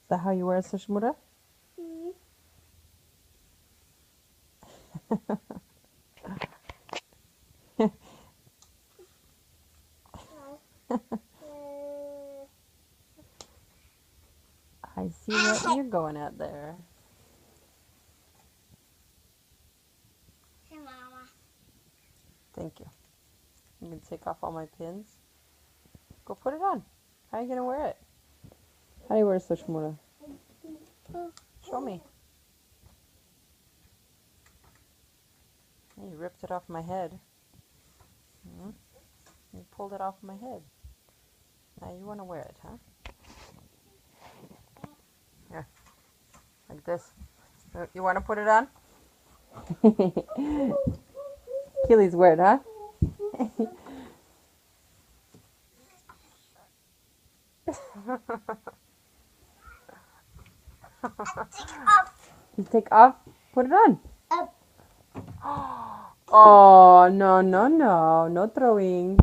that how you wear it, Sushmura? I see what you're going at there. Hey, Mama. Thank you. You can take off all my pins. Go put it on. How are you going to wear it? How do you wear it, Sushmura? Show me. You ripped it off my head. You pulled it off my head. Now you want to wear it, huh? Here. Like this. You want to put it on? Keely's weird, huh? You take off, put it on. Up. Oh, no, no, no. No throwing.